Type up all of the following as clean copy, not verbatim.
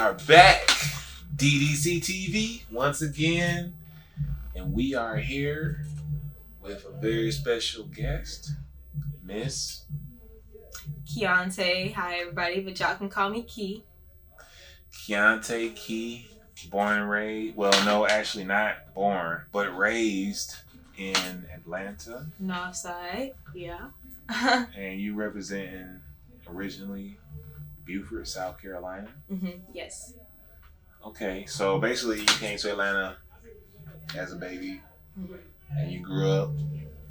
are back, DDCTV, once again, and we are here with a very special guest, Miss Keontaeeee. Hi, everybody, but y'all can call me Key. Keontaeeee, born and raised, well, no, actually not born, but raised in Atlanta. Northside, yeah. And you representing originally Beaufort, South Carolina. Yes. Okay, so basically you came to Atlanta as a baby and you grew up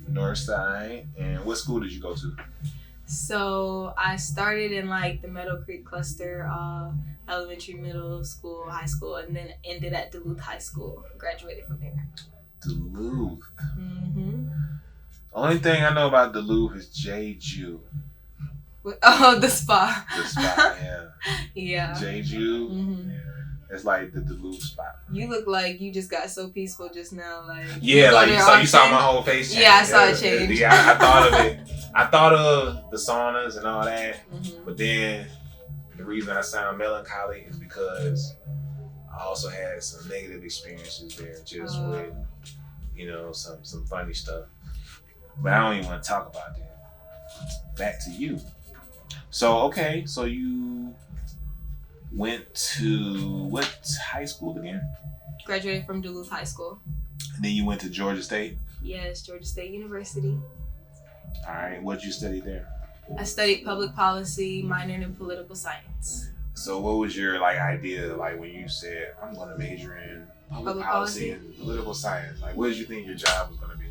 North Side. And what school did you go to? So I started in like the Meadow Creek cluster, elementary, middle school, high school, and then ended at Duluth High School. Graduated from there. Duluth. Only thing I know about Duluth is Jeju. Oh, the spa. The spa, yeah. Yeah. Jeju. It's like the Duluth spot. You look like you just got so peaceful just now. Like yeah, like you saw my whole face change. Yeah, I saw it change. Yeah, I thought of it. I thought of the saunas and all that, but then the reason I sound melancholy is because I also had some negative experiences there, just with some funny stuff. But I don't even want to talk about that. Back to you. So you went to what high school again? Graduated from Duluth High School. And then you went to Georgia State? Yes, Georgia State University. All right. What did you study there? I studied public policy, minored in political science. So what was your idea when you said, I'm going to major in public policy and political science? What did you think your job was going to be?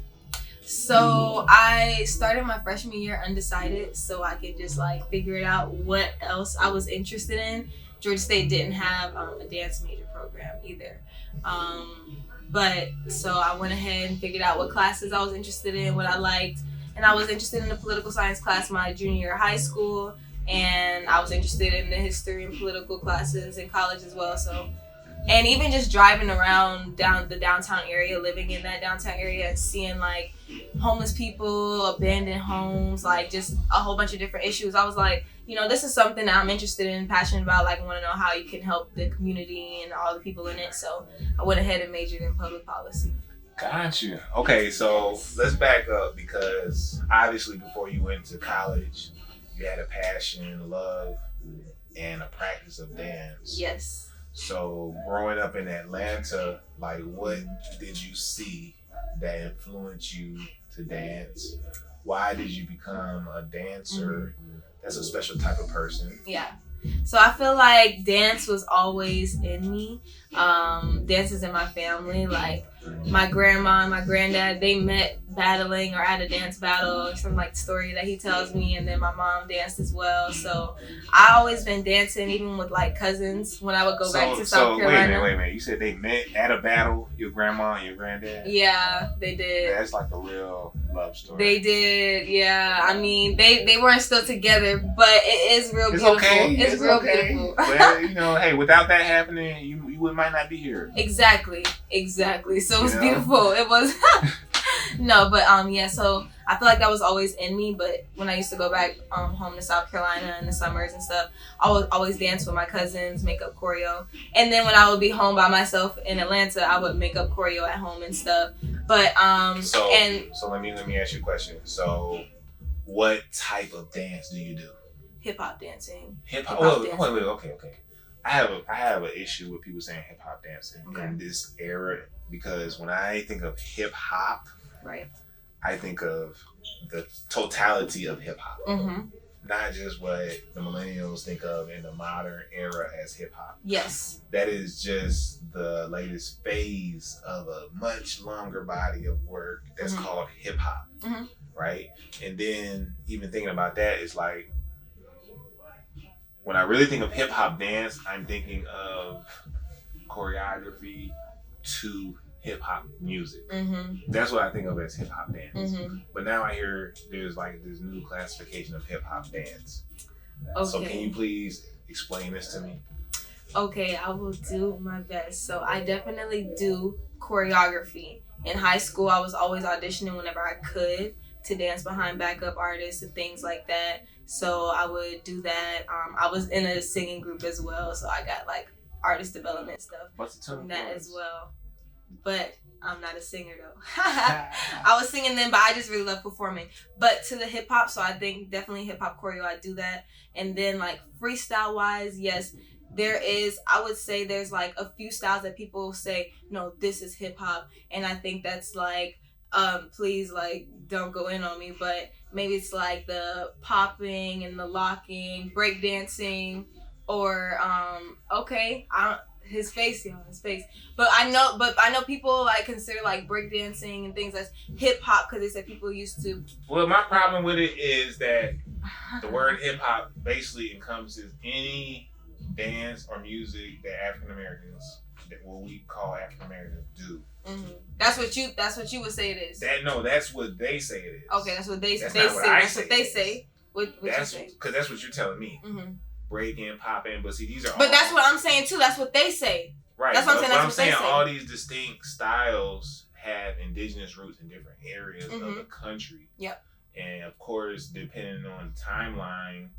So I started my freshman year undecided so I could just figure it out what else I was interested in. Georgia State didn't have a dance major program either. But so I went ahead and figured out what classes I was interested in, what I liked. And I was interested in the political science class my junior year of high school. And I was interested in the history and political classes in college as well. And even just driving around the downtown area, living in that downtown area and seeing homeless people, abandoned homes, just a whole bunch of different issues. I was like, this is something that I'm interested in, passionate about. I want to know how you can help the community and all the people in it. So I went ahead and majored in public policy. Gotcha. Okay, so let's back up because obviously before you went to college, you had a passion, love, and a practice of dance. Yes. So growing up in Atlanta, what did you see that influenced you to dance? Why did you become a dancer? That's a special type of person. Yeah. So I feel like dance was always in me. Dance is in my family. My grandma and my granddad, they met battling or at a dance battle or some story that he tells me, and then my mom danced as well. So I always been dancing, even with cousins when I would go back to South Carolina. Wait a minute. You said they met at a battle, your grandma and your granddad? Yeah, they did. That's a real love story. They did, yeah. I mean, they weren't still together, but it is real beautiful. Okay. It's real beautiful. Well, hey, without that happening, you might not be here. Exactly. So it was beautiful. It was no, but yeah. So I feel like that was always in me. But when I used to go back home to South Carolina in the summers and stuff, I would always dance with my cousins, make up choreo. And then when I would be home by myself in Atlanta, I would make up choreo at home and stuff. But so let me ask you a question. So what type of dance do you do? Hip hop dancing. Wait, okay. I have an issue with people saying hip hop dancing in this era because when I think of hip hop, right, I think of the totality of hip hop, not just what the millennials think of in the modern era as hip hop. Yes, that is just the latest phase of a much longer body of work that's called hip hop, right? And then even thinking about that is when I really think of hip hop dance, I'm thinking of choreography to hip hop music. That's what I think of as hip hop dance. But now I hear there's this new classification of hip hop dance. Okay. So can you please explain this to me? Okay, I will do my best. So I definitely do choreography. In high school, I was always auditioning whenever I could to dance behind backup artists and things like that. So I would do that. I was in a singing group as well, so I got artist development stuff from that as well. But I'm not a singer though. I was singing then, but I just really love performing. But to the hip hop, so I think definitely hip hop choreo, I do that. And then like freestyle wise, yes, there is, I would say there's like a few styles that people say, no, this is hip hop. And I think that's like, please like don't go in on me, but maybe it's like the popping and the locking, breakdancing, or okay, his face. But I know people like consider like breakdancing and things as hip hop because they said people used to. Well, my problem with it is that the word hip hop basically encompasses any dance or music that African Americans, that what we call African Americans, do. Mm-hmm. That's what you would say it is. That's what they say it is. Okay, that's what they say. That's what they say. What you say? Because that's what you're telling me. Mm-hmm. Breaking, popping, but see, these are. But that's what I'm saying too. That's what they say. Right. That's what I'm saying. That's what they say. All say. these distinct styles have indigenous roots in different areas of the country. Yep. And of course, depending on the timeline,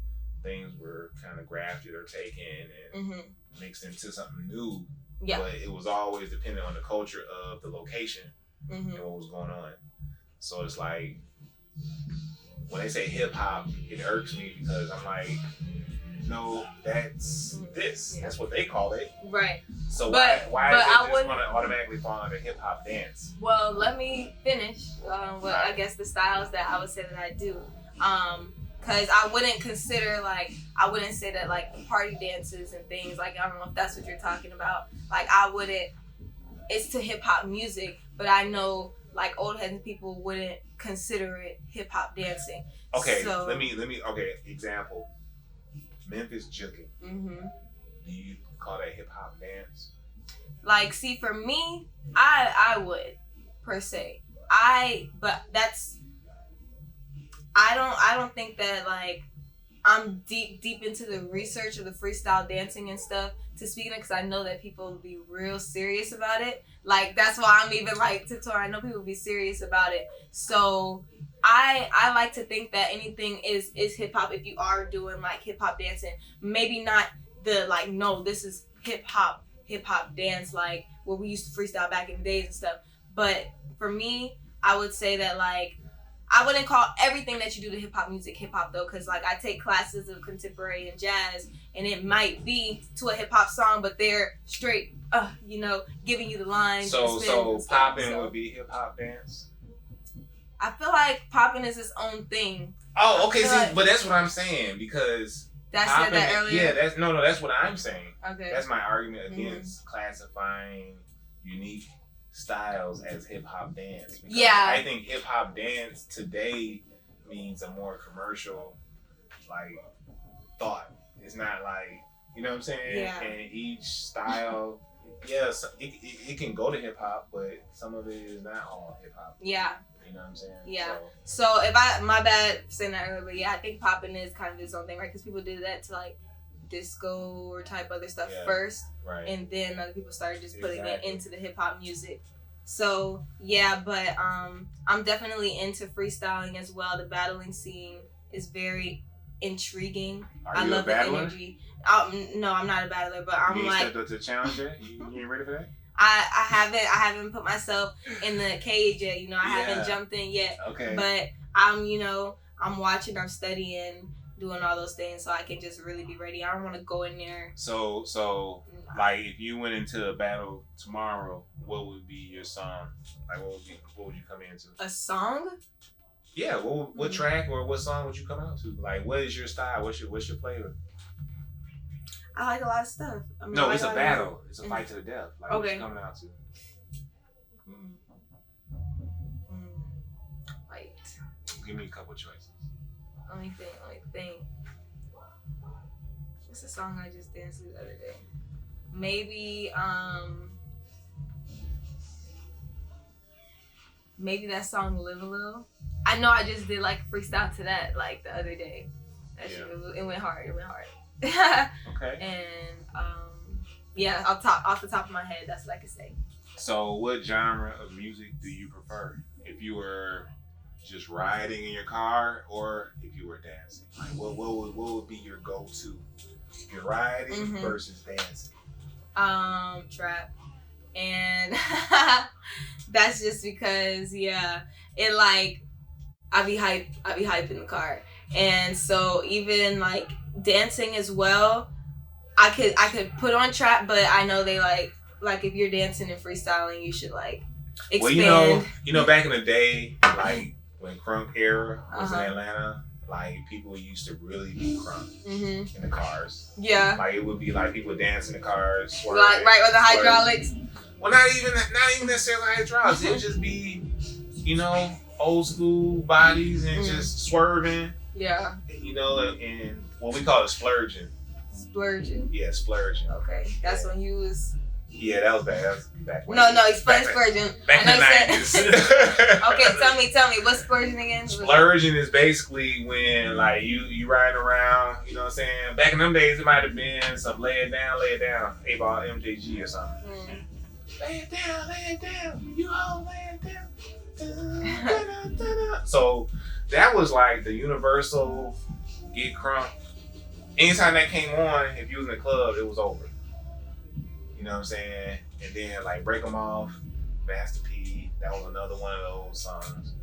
things were kind of grafted or taken and mixed into something new. Yeah. But it was always dependent on the culture of the location and what was going on. So it's like when they say hip hop, it irks me because I'm like, no, that's this. Yeah. That's what they call it. Right. So why does it just want to automatically fall under hip hop dance? Well, let me finish. I guess the styles that I would say that I do. Because I wouldn't say that like party dances and things, like I don't know if that's what you're talking about. Like it's to hip hop music, but I know like old head people wouldn't consider it hip hop dancing. Okay, so, let me example. Memphis juking. Mm-hmm. Do you call that hip hop dance? Like, see, for me, I would per se. But that's. I don't think that like I'm deep into the research of the freestyle dancing and stuff to speak of it because I know that people will be real serious about it. Like that's why I'm even like tiptoeing. I know people will be serious about it. So I like to think that anything is hip hop if you are doing like hip hop dancing. Maybe not the like no, this is hip hop dance like what we used to freestyle back in the days and stuff. But for me, I would say that like I wouldn't call everything that you do to hip hop music hip hop though, because like I take classes of contemporary and jazz, and it might be to a hip hop song, but they're straight, giving you the lines. So popping would be hip hop dance. I feel like popping is its own thing. Oh, okay. But that's what I'm saying because said that earlier. Yeah, that's what I'm saying. Okay, that's my argument against classifying unique styles as hip hop dance. Yeah, I think hip hop dance today means a more commercial like thought. It's not like, you know what I'm saying? Yeah. And each style, yes, it can go to hip hop, but some of it is not all hip hop. Yeah. You know what I'm saying? Yeah. So if my bad for saying that earlier, but yeah, I think popping is kind of its own thing, right? Because people did that to like disco or type other stuff first, right? And then other people started just putting it into the hip hop music. So yeah, but I'm definitely into freestyling as well. The battling scene is very intriguing. I love the energy. No, I'm not a battler, but I'm like stepped up to the challenger. You ain't ready for that? I haven't put myself in the cage yet. I haven't jumped in yet. Okay. But I'm watching, I'm studying, doing all those things, so I can just really be ready. I don't want to go in there. So like if you went into a battle tomorrow, what would be your song? Like what would you come into? A song? Yeah. What track or what song would you come out to? Like what is your style? What's your flavor? I like a lot of stuff. No, it's a battle. It's a fight to the death. Like what you coming out to? Wait. Give me a couple choices. Let me think. What's the song I just danced to the other day? Maybe that song "Live a Little." I know I just did like freestyle to that like the other day. It went hard. Okay. And yeah, off the top of my head, that's what I could say. So, what genre of music do you prefer? If you were just riding in your car, or if you were dancing, like what would be your go-to? If you're riding versus dancing. Trap. And that's just because, yeah, it like, I be hype in the car. And so even like dancing as well, I could put on trap, but I know they like if you're dancing and freestyling, you should like expand. Well, you know, back in the day, like when crunk era was in Atlanta, like people used to really be crunk in the cars. Yeah. Like it would be like people dance in the cars, swerving, like right with the hydraulics. Well, not even necessarily hydraulics. It would just be, you know, old school bodies and just swerving. Yeah. You know, and what we call it splurging. Splurging. Yeah, splurging. Okay, that's when you was. Yeah, that was back. That was back when. No, explain splurging. Back in the 90s. Okay, tell me what's splurging again? Splurging is basically when like you riding around. You know what I'm saying? Back in them days, it might have been some lay it down, 8-ball MJG or something. Lay it down, you all lay it down. So that was like the universal get crunk. Anytime that came on, if you was in the club, it was over. You know what I'm saying? And then like Break 'Em Off, Master P, that was another one of those songs.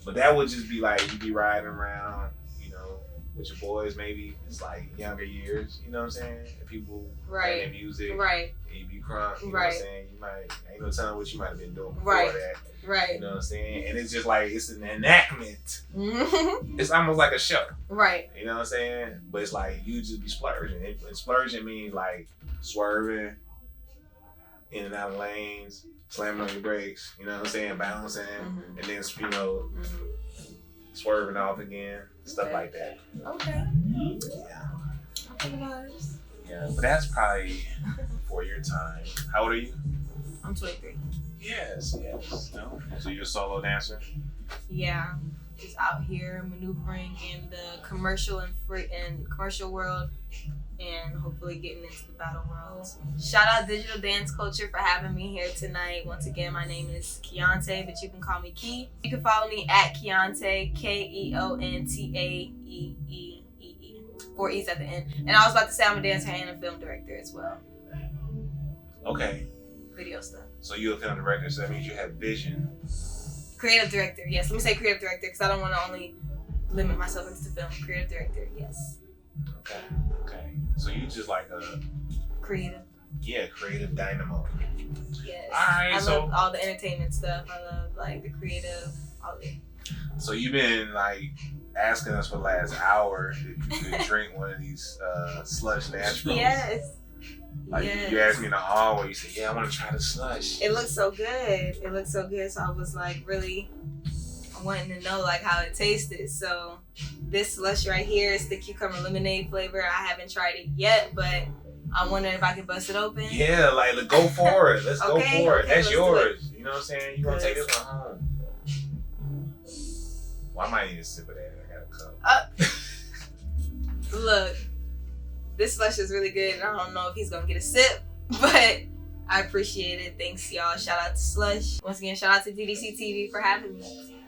But that would just be like you be riding around, you know, with your boys. Maybe it's like younger years. You know what I'm saying? And people playing their music. Right. And you be crunk. You know what I'm saying? You might ain't no telling what you might have been doing before that. Right. You know what I'm saying? And it's just like it's an enactment. It's almost like a show. Right. You know what I'm saying? But it's like you just be splurging. And splurging means like swerving in and out of lanes, slamming on your brakes, you know what I'm saying? Bouncing, and then, you know, swerving off again, stuff like that. Okay. Yeah. Yeah, but that's probably for your time. How old are you? I'm 23. Yes. No? So you're a solo dancer? Yeah. Just out here maneuvering in the commercial world and hopefully getting into the battle world. Shout out Digital Dance Culture for having me here tonight. Once again, my name is Keontaeeee, but you can call me Key. You can follow me at Keontaeeee, Keontaeeee. 4 E's at the end. And I was about to say I'm a dancer and a film director as well. Okay. Video stuff. So you're a film director, so that means you have vision. Creative director, yes. Let me say creative director because I don't want to only limit myself into film. Creative director, yes. Okay. So you just like a creative. Yeah, creative dynamo. Yes. All right. I love all the entertainment stuff. I love like the creative, all of it. So you've been like asking us for the last hour if you could drink one of these slush naturals. Yes. Like you asked me in the hallway, you said, "Yeah, I want to try the slush." It looks so good. So I was like really wanting to know like how it tasted. So this slush right here is the cucumber lemonade flavor. I haven't tried it yet, but I'm wondering if I can bust it open. Yeah, like go for it. Let's go for it. That's yours. You know what I'm saying? You're gonna take this one home. Well, I might need a sip of that. I got a cup. Look, this slush is really good. I don't know if he's gonna get a sip, but I appreciate it. Thanks, y'all. Shout out to Slush. Once again, shout out to DDCTV for having me.